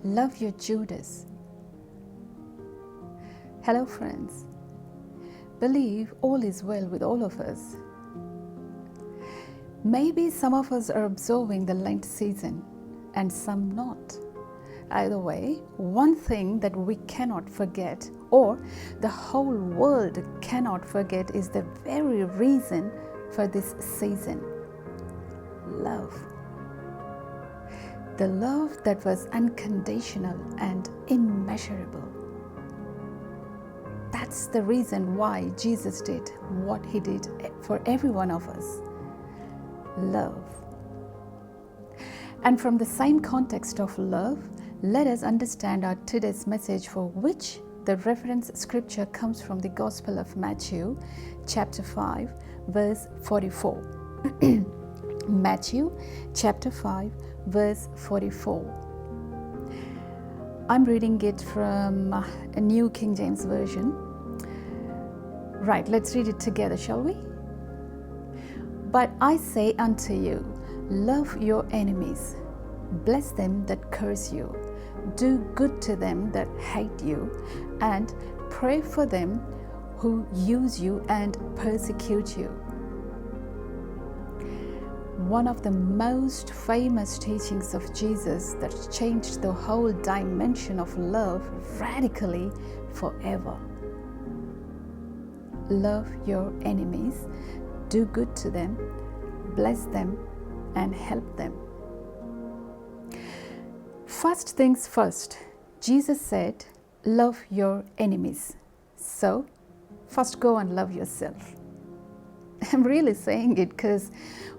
Love your Judas. Hello friends. Believe all is well with all of us. Maybe some of us are observing the Lent season and some not. Either way, one thing that we cannot forget, or the whole world cannot forget, is the very reason for this season: love. The love that was unconditional and immeasurable. That's the reason why Jesus did what he did for every one of us. Love. And from the same context of love, let us understand our today's message, for which the reference scripture comes from the Gospel of Matthew, chapter 5, verse 44. Matthew, chapter 5, verse 44. I'm reading it from a New King James Version. Right, let's read it together, shall we? But I say unto you, love your enemies, bless them that curse you, do good to them that hate you, and pray for them who use you and persecute you. One of the most famous teachings of Jesus that changed the whole dimension of love radically forever. Love your enemies, do good to them, bless them, and help them. First things first, Jesus said, love your enemies. So, first go and love yourself. I'm really saying it because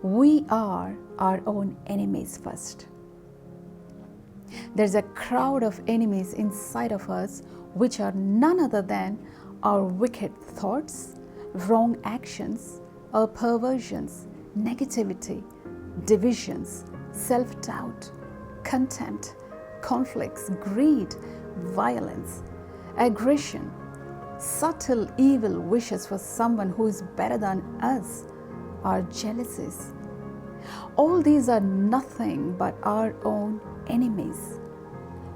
we are our own enemies first. There's a crowd of enemies inside of us which are none other than our wicked thoughts, wrong actions, our perversions, negativity, divisions, self-doubt, contempt, conflicts, greed, violence, aggression, subtle evil wishes for someone who is better than us, our jealousies. All these are nothing but our own enemies.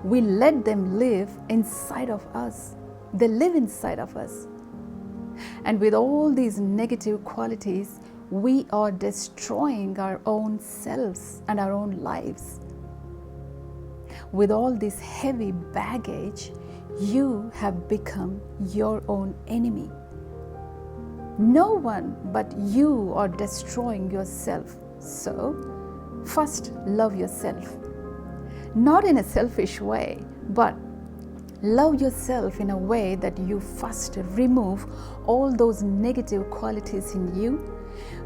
We let them live inside of us. They live inside of us. And with all these negative qualities, we are destroying our own selves and our own lives. With all this heavy baggage, you have become your own enemy. No one but you are destroying yourself. So, first love yourself. Not in a selfish way, but love yourself in a way that you first remove all those negative qualities in you.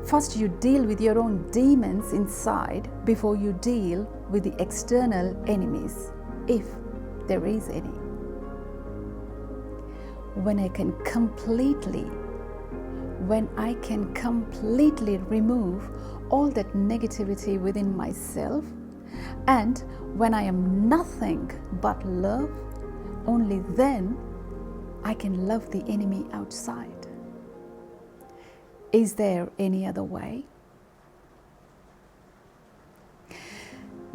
First, you deal with your own demons inside before you deal with the external enemies, if there is any. When I can completely remove all that negativity within myself, and when I am nothing but love, only then I can love the enemy outside. Is there any other way?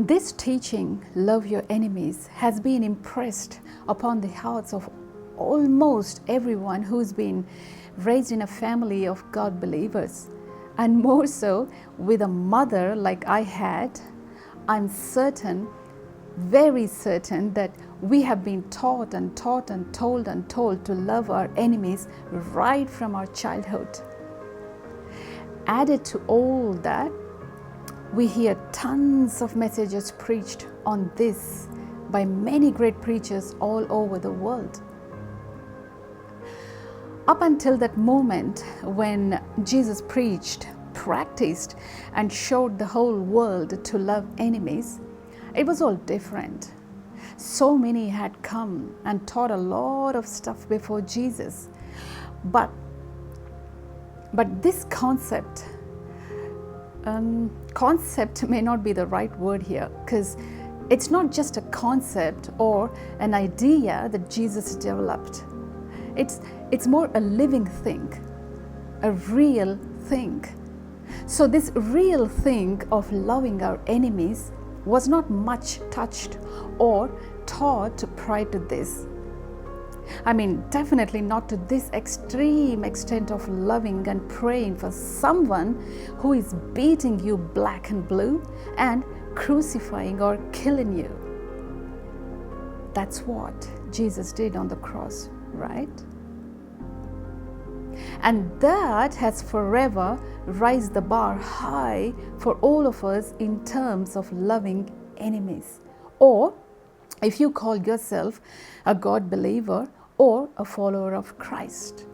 This teaching, love your enemies, has been impressed upon the hearts of almost everyone who's been raised in a family of God believers, and more so with a mother like I had. I'm certain, very certain, that we have been taught and taught and told to love our enemies right from our childhood. Added to all that, we hear tons of messages preached on this by many great preachers all over the world. Up until that moment when Jesus preached, practiced, and showed the whole world to love enemies, it was all different. So many had come and taught a lot of stuff before Jesus. But this concept may not be the right word here, because it's not just a concept or an idea that Jesus developed. It's more a living thing, a real thing. So this real thing of loving our enemies was not much touched or taught prior to this. I mean, definitely not to this extreme extent of loving and praying for someone who is beating you black and blue and crucifying or killing you. That's what Jesus did on the cross, right? And that has forever raised the bar high for all of us in terms of loving enemies. Or if you call yourself a God believer or a follower of Christ.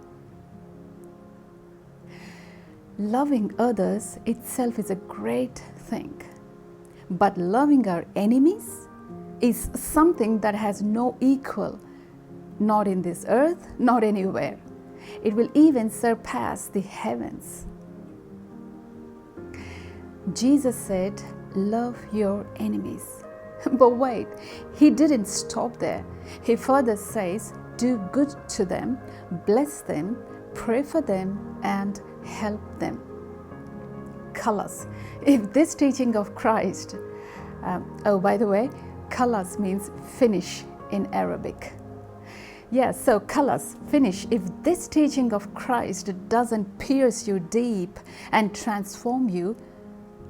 Loving others itself is a great thing, but loving our enemies is something that has no equal, not in this earth, not anywhere. It will even surpass the heavens. Jesus said, love your enemies. But wait, he didn't stop there. He further says, do good to them, bless them, pray for them, and help them. Khalas. If this teaching of Christ, by the way, khalas means finish in Arabic. Yes, so khalas, finish. If this teaching of Christ doesn't pierce you deep and transform you,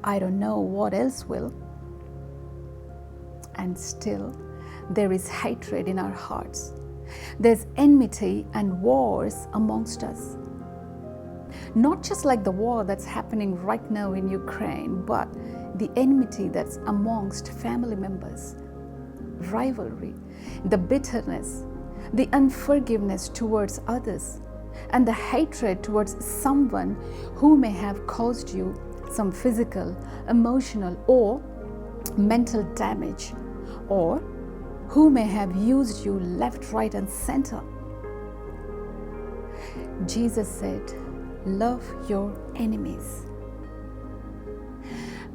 I don't know what else will. And still, there is hatred in our hearts. There's enmity and wars amongst us. Not just like the war that's happening right now in Ukraine, but the enmity that's amongst family members, rivalry, the bitterness, the unforgiveness towards others, and the hatred towards someone who may have caused you some physical, emotional, or mental damage, or who may have used you left, right, and center. Jesus said, love your enemies.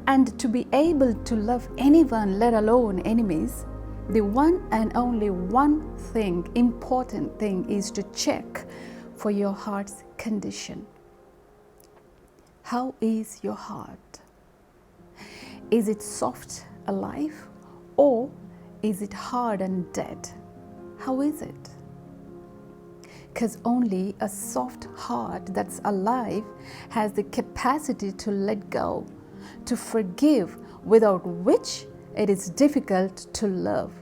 And to be able to love anyone, let alone enemies, the one and only one thing, important thing, is to check for your heart's condition. How is your heart? Is it soft, alive, or is it hard and dead? How is it? Because only a soft heart that's alive has the capacity to let go, to forgive, without which it is difficult to love,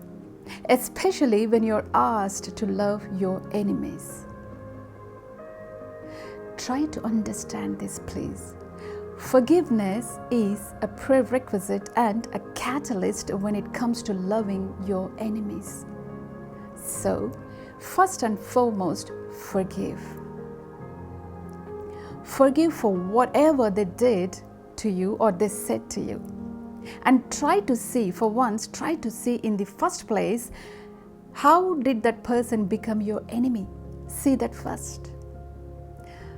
especially when you're asked to love your enemies. Try to understand this, please. Forgiveness is a prerequisite and a catalyst when it comes to loving your enemies. So, first and foremost, forgive. Forgive for whatever they did to you or they said to you. And try to see in the first place, how did that person become your enemy? See that first.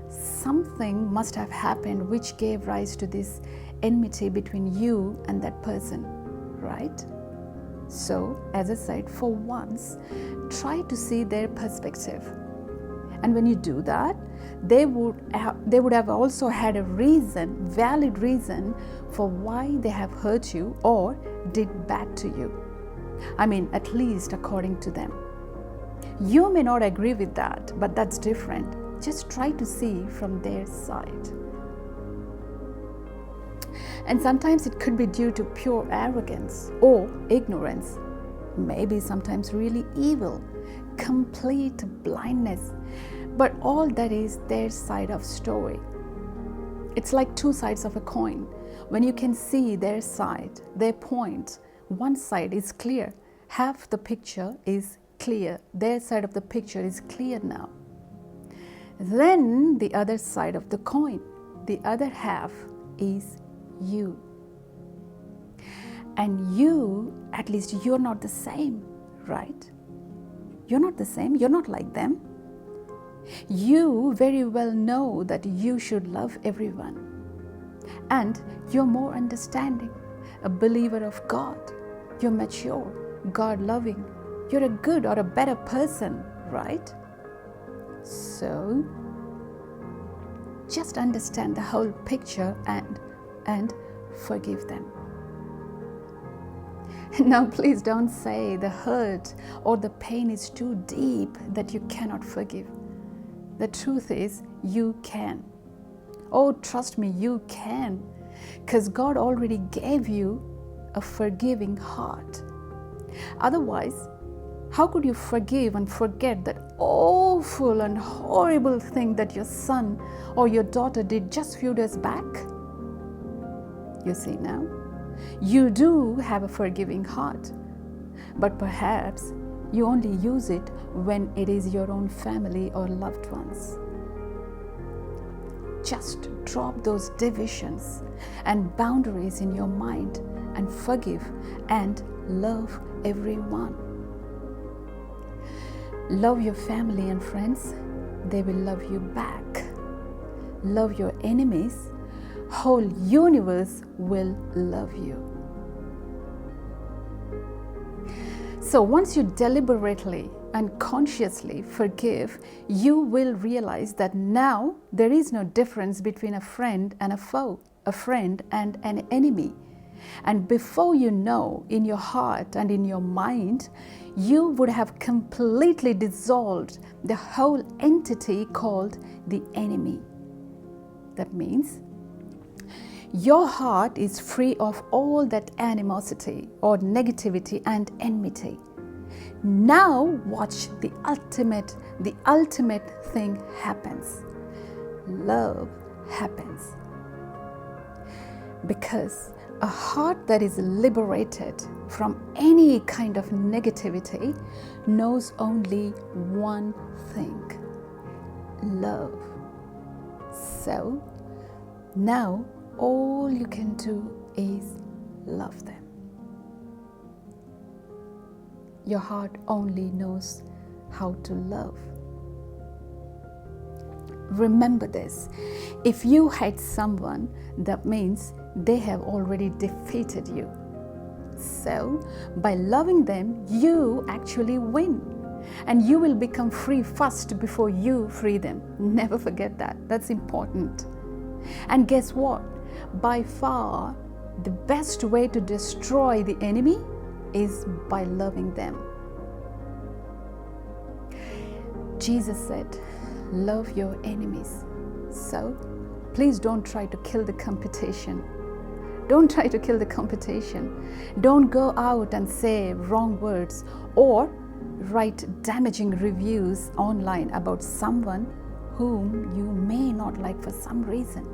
Something must have happened which gave rise to this enmity between you and that person, right? So, as I said, for once, try to see their perspective. And when you do that, they would have also had a reason, valid reason, for why they have hurt you or did bad to you. I mean, at least according to them. You may not agree with that, but that's different. Just try to see from their side. And sometimes it could be due to pure arrogance or ignorance, maybe sometimes really evil, complete blindness. But all that is their side of story. It's like two sides of a coin. When you can see their side, their point, one side is clear. Half the picture is clear. Their side of the picture is clear now. Then the other side of the coin, the other half, is you. And you, at least you're not the same, right? You're not the same. You're not like them. You very well know that you should love everyone. And you're more understanding, a believer of God. You're mature, God-loving. You're a good or a better person, right? So, just understand the whole picture and forgive them. Now, please don't say the hurt or the pain is too deep that you cannot forgive. The truth is, you can. Oh, trust me, you can. Because God already gave you a forgiving heart. Otherwise, how could you forgive and forget that awful and horrible thing that your son or your daughter did just a few days back? You see now, you do have a forgiving heart, but perhaps you only use it when it is your own family or loved ones. Just drop those divisions and boundaries in your mind and forgive and love everyone. Love your family and friends, they will love you back. Love your enemies, whole universe will love you. So once you deliberately and consciously forgive, you will realize that now there is no difference between a friend and a foe, a friend and an enemy. And before you know, in your heart and in your mind, you would have completely dissolved the whole entity called the enemy. That means your heart is free of all that animosity or negativity and enmity. Now watch the ultimate thing happens. Love happens. Because a heart that is liberated from any kind of negativity knows only one thing: love. So now all you can do is love them. Your heart only knows how to love. Remember this: if you hate someone, that means they have already defeated you. So, by loving them, you actually win. And you will become free first before you free them. Never forget that. That's important. And guess what? By far, the best way to destroy the enemy is by loving them. Jesus said, love your enemies. So, please don't try to kill the competition. Don't try to kill the competition. Don't go out and say wrong words or write damaging reviews online about someone whom you may not like for some reason.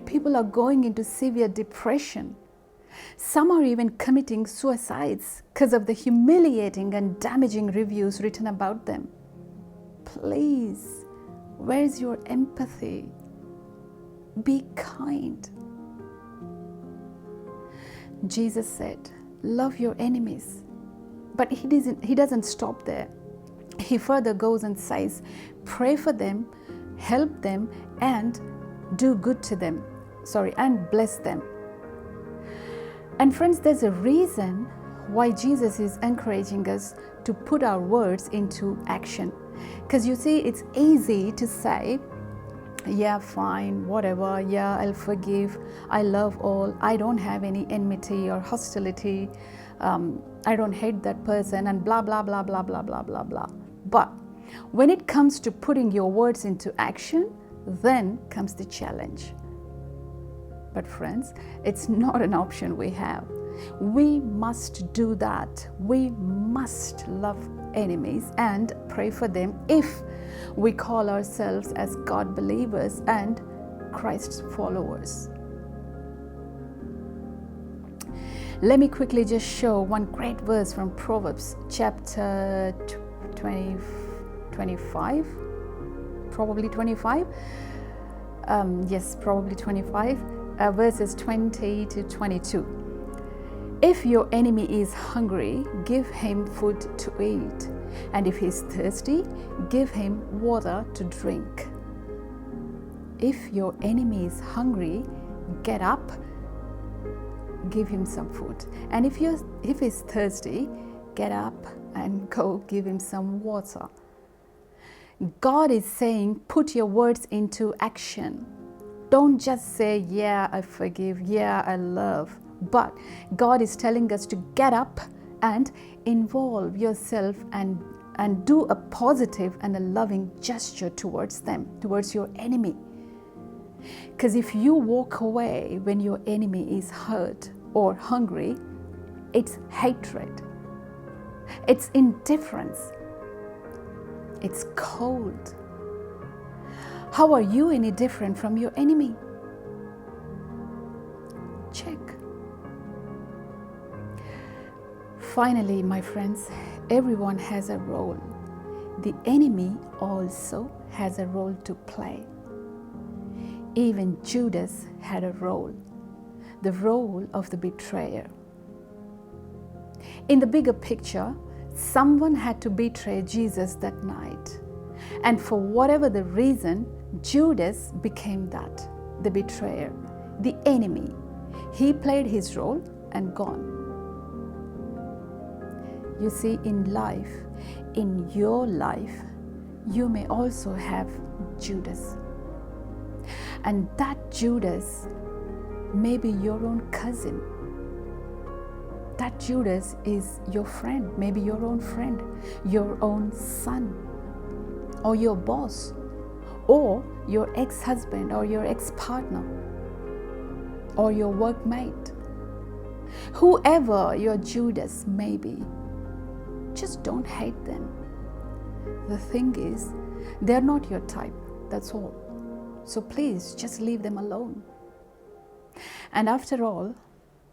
People are going into severe depression. Some are even committing suicides because of the humiliating and damaging reviews written about them. Please, where's your empathy? Be kind. Jesus said, love your enemies. But he doesn't stop there. He further goes and says, pray for them, help them, and do good to them. And bless them. And friends, there's a reason why Jesus is encouraging us to put our words into action. Because you see, it's easy to say, yeah, fine, whatever, yeah, I'll forgive, I love all, I don't have any enmity or hostility, I don't hate that person, and blah, blah, blah, blah, blah, blah, blah, blah. But when it comes to putting your words into action, then comes the challenge. But friends, it's not an option we have. We must do that. We must love enemies and pray for them if we call ourselves as God believers and Christ's followers. Let me quickly just show one great verse from Proverbs chapter 25, probably 25. Yes, probably 25, verses 20 to 22. If your enemy is hungry, give him food to eat. And if he's thirsty, give him water to drink. If your enemy is hungry, get up, give him some food. And if he's thirsty, get up and go give him some water. God is saying, put your words into action. Don't just say, yeah, I forgive, yeah, I love. But God is telling us to get up and involve yourself and do a positive and a loving gesture towards them, towards your enemy. Because if you walk away when your enemy is hurt or hungry, it's hatred, it's indifference, it's cold. How are you any different from your enemy? Check. Finally, my friends, everyone has a role. The enemy also has a role to play. Even Judas had a role, the role of the betrayer. In the bigger picture, someone had to betray Jesus that night. And for whatever the reason, Judas became that, the betrayer, the enemy. He played his role and gone. You see, in life, in your life, you may also have Judas. And that Judas may be your own cousin. That Judas is your friend, maybe your own friend, your own son, or your boss, or your ex-husband, or your ex-partner, or your workmate. Whoever your Judas may be, just don't hate them. The thing is, they're not your type, that's all. So please just leave them alone. And after all,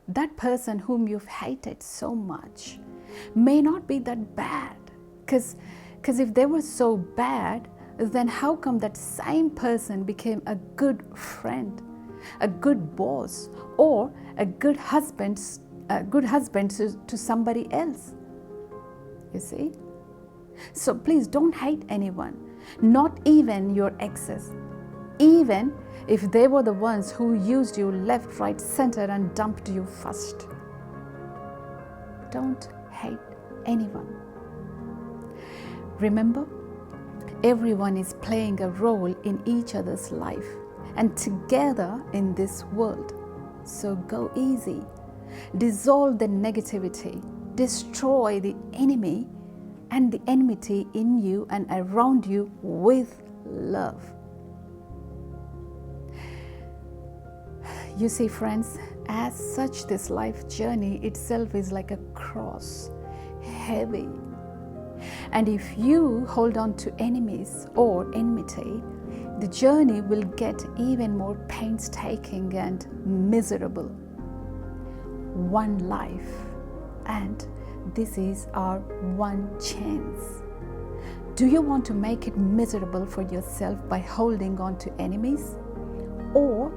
that person whom you've hated so much may not be that bad. Because if they were so bad, then how come that same person became a good friend, a good boss, or a good husband to somebody else? You see? So please don't hate anyone, not even your exes, even if they were the ones who used you left, right, center and dumped you first. Don't hate anyone. Remember, everyone is playing a role in each other's life and together in this world. So go easy. Dissolve the negativity. Destroy the enemy and the enmity in you and around you with love. You see, friends, as such, this life journey itself is like a cross, heavy. And if you hold on to enemies or enmity, the journey will get even more painstaking and miserable. One life, and this is our one chance. Do you want to make it miserable for yourself by holding on to enemies? Or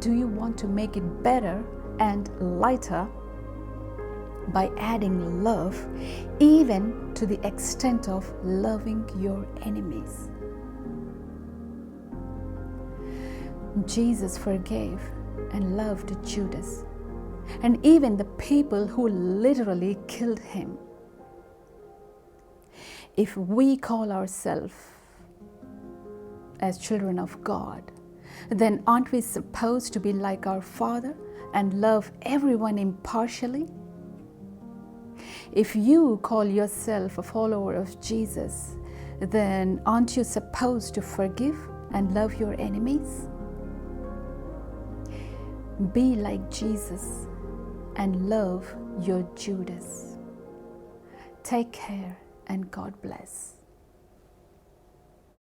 do you want to make it better and lighter by adding love, even to the extent of loving your enemies? Jesus forgave and loved Judas, and even the people who literally killed him. If we call ourselves as children of God, then aren't we supposed to be like our Father and love everyone impartially? If you call yourself a follower of Jesus, then aren't you supposed to forgive and love your enemies? Be like Jesus and love your Judas. Take care and God bless.